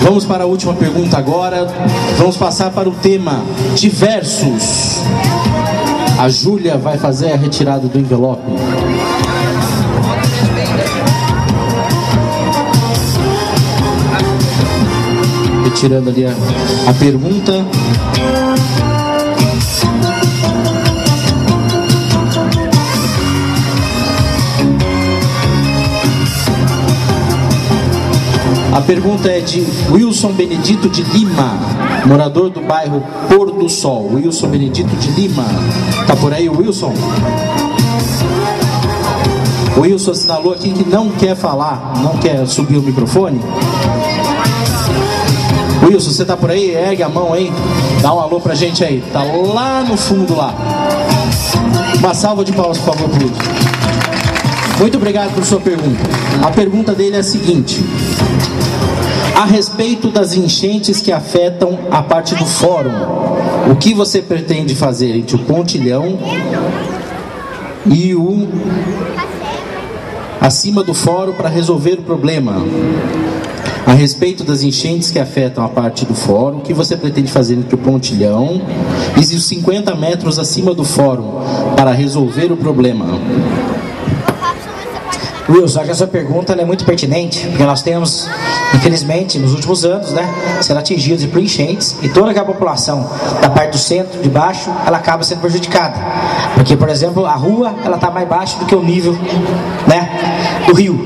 Vamos para a última pergunta agora. Vamos passar para o tema diversos. A Júlia vai fazer a retirada do envelope. Retirando ali a pergunta. A pergunta é de Wilson Benedito de Lima, morador do bairro Pôr do Sol. Wilson Benedito de Lima. Tá por aí o Wilson? O Wilson assinalou aqui que não quer falar, não quer subir o microfone. Wilson, você tá por aí? Ergue a mão aí. Dá um alô pra gente aí. Tá lá no fundo lá. Uma salva de palmas, por favor, por isso. Muito obrigado por sua pergunta. A pergunta dele é a seguinte: a respeito das enchentes que afetam a parte do fórum, o que você pretende fazer entre o pontilhão e o acima do fórum para resolver o problema? A respeito das enchentes que afetam a parte do fórum, o que você pretende fazer entre o pontilhão e os 50 metros acima do fórum para resolver o problema? Wilson, acho que essa pergunta é muito pertinente, porque nós temos, infelizmente, nos últimos anos, sendo atingidos por enchentes, e toda aquela população da parte do centro, de baixo, ela acaba sendo prejudicada. Porque, por exemplo, a rua, ela está mais baixo do que o nível, do rio.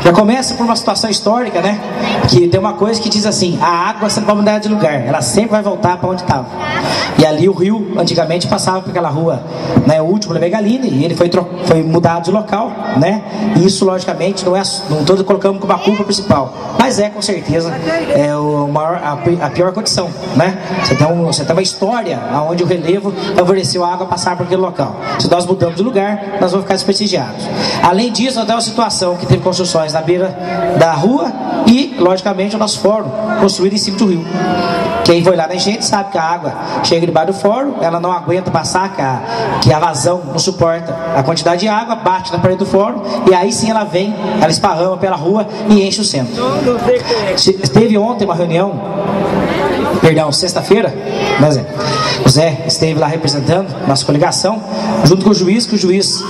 Já começa por uma situação histórica, que tem uma coisa que diz assim: a água você não pode mudar de lugar, ela sempre vai voltar para onde estava. E ali o rio, antigamente, passava por aquela rua, o último Levegalina, e ele foi mudado de local, e isso, logicamente, não estou colocando como a culpa principal, mas com certeza, a pior condição, Você tem uma história onde o relevo favoreceu a água passar por aquele local. Se nós mudamos de lugar, nós vamos ficar desprestigiados. Além disso, nós temos uma situação que teve construções na beira da rua e, logicamente, o nosso fórum construído em cima do rio. Quem foi lá na enchente sabe que a água chega debaixo do fórum, ela não aguenta passar, que a vazão não suporta a quantidade de água, bate na parede do fórum, e aí sim ela vem, ela esparrama pela rua e enche o centro. Teve ontem uma reunião, sexta-feira, o Zé esteve lá representando nossa coligação, junto com o juiz, que o juiz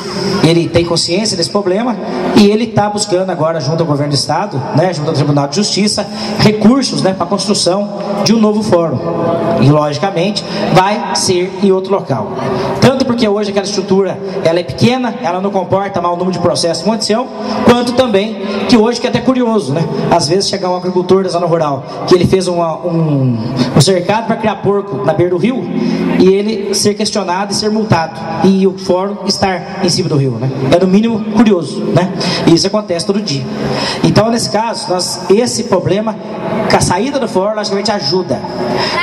ele tem consciência desse problema e ele está buscando agora, junto ao governo do estado, junto ao Tribunal de Justiça, recursos para a construção de um novo fórum. E logicamente vai ser em outro local. Tanto porque hoje aquela estrutura ela é pequena, ela não comporta mau número de processos de munição, quanto também que hoje, que é até curioso, às vezes chega um agricultor da zona rural que ele fez um cercado para criar porco na beira do rio e ele ser questionado e ser multado e o fórum estar em cima do rio, é no mínimo curioso, e isso acontece todo dia. Então, nesse caso, esse problema, com a saída do fórum, logicamente ajuda.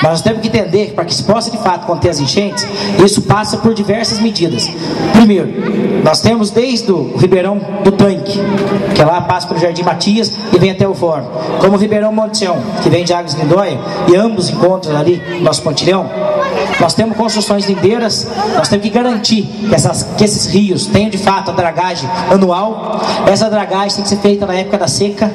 Nós temos que entender que para que se possa de fato conter as enchentes, isso passa por diversas medidas. Primeiro, nós temos desde o Ribeirão do Tanque, que lá passa pelo Jardim Matias e vem até o fórum, como o Ribeirão Montesião, que vem de Águas Lindóia, e ambos encontram ali no nosso pontilhão. Nós temos construções lindeiras, nós temos que garantir que esses rios tenham de fato a dragagem anual. Essa dragagem tem que ser feita na época da seca.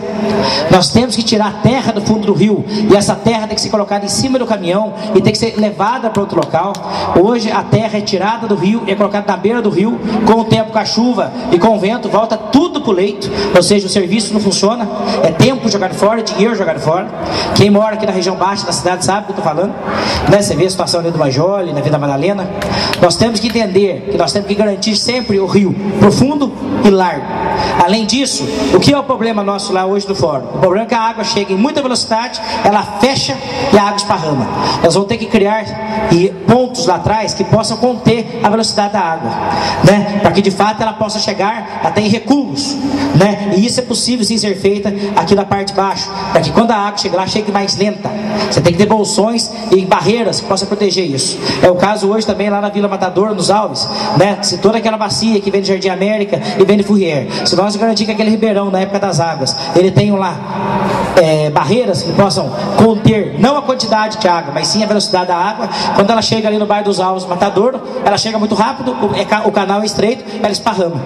Nós temos que tirar a terra do fundo do rio e essa terra tem que ser colocada em cima do caminhão e tem que ser levada para outro local. Hoje a terra é tirada do rio e é colocada na beira do rio. Com o tempo, com a chuva e com o vento, volta tudo para o leito, ou seja, o serviço não funciona, é tempo jogado fora, dinheiro jogado fora. Quem mora aqui na região baixa da cidade sabe o que eu estou falando, Você vê a situação ali do Majole, na Vila Madalena. Nós temos que entender que nós temos que garantir sempre o rio profundo e largo. Além disso, o que é o problema nosso lá hoje do fórum? O problema é que a água chega em muita velocidade, ela fecha e a água esparrama. Nós vamos ter que criar pontos lá atrás que possam conter a velocidade da água, para que de fato ela possa chegar até em recuos, e isso é possível sim ser feito aqui na parte de baixo, para que quando a água chegar lá, chegue mais lenta. Você tem que ter bolsões e barreiras que possam proteger isso. É o caso hoje também lá na Vila Matador, nos Alves, se toda aquela bacia que vem de Jardim América e vem de Fourrière, se nós garantir que aquele ribeirão na época das águas, ele tem lá barreiras que possam conter não a quantidade de água, mas sim a velocidade da água. Quando ela chega ali no bairro dos Alves, Matadouro, ela chega muito rápido, o canal é estreito, ela esparrama.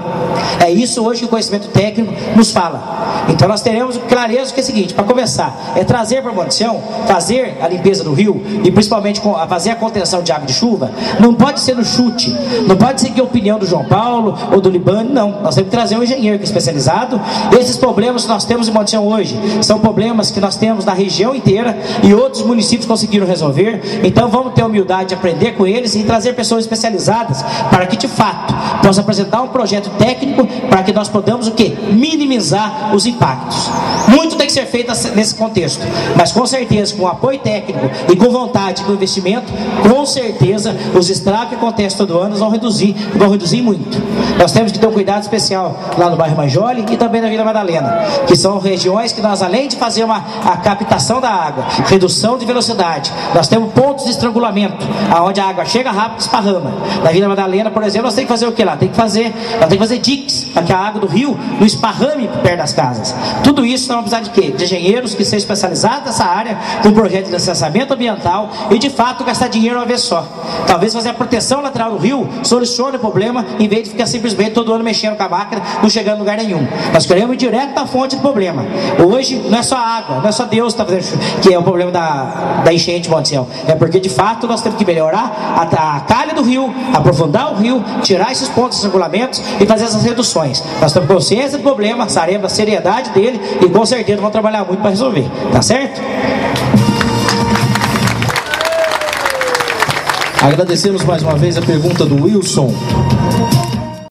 É isso hoje que o conhecimento técnico nos fala. Então nós teremos clareza que é o seguinte: para começar, é trazer para a Montição, fazer a limpeza do rio e principalmente fazer a contenção de água de chuva. Não pode ser no chute, não pode ser que a opinião do João Paulo ou do Libânio, não. Nós temos que trazer um engenheiro que é especializado. Esses problemas que nós temos em Montição hoje são problemas que nós temos na região inteira e outros municípios conseguiram resolver. Então vamos ter a humildade de aprender com eles e trazer pessoas especializadas para que de fato possa apresentar um projeto técnico para que nós podamos o quê? Minimizar os impactos. Muito tem que ser feito nesse contexto, mas com certeza com apoio técnico e com vontade com investimento, com certeza os estragos que acontecem todo ano vão reduzir muito. Nós temos que ter um cuidado especial lá no bairro Majoli e também na Vila Madalena, que são regiões que nós, além de fazer a captação da água, redução de velocidade, nós temos pontos de estrangulamento, aonde a água chega rápido e esparrama. Na Vila Madalena, por exemplo, nós temos que fazer o que lá? Nós temos que fazer diques, para que a água do rio não esparrame perto das casas. Tudo isso nós vamos precisar de quê? De engenheiros que sejam especializados nessa área, com projeto de licenciamento ambiental e de fato gastar dinheiro uma vez só. Talvez fazer a proteção lateral do rio solucione o problema, em vez de ficar simplesmente todo ano mexendo com a máquina, não chegando em lugar nenhum. Nós queremos ir direto na fonte do problema. Hoje não é só água, não é só Deus que está fazendo, que é o problema da enchente de Montição. É porque de fato nós temos que melhorar a calha do rio, aprofundar o rio, tirar esses pontos de regulamentos e fazer essas reduções. Nós temos consciência do problema, sabemos a seriedade dele e com certeza vamos trabalhar muito para resolver. Tá certo? Agradecemos mais uma vez a pergunta do Wilson.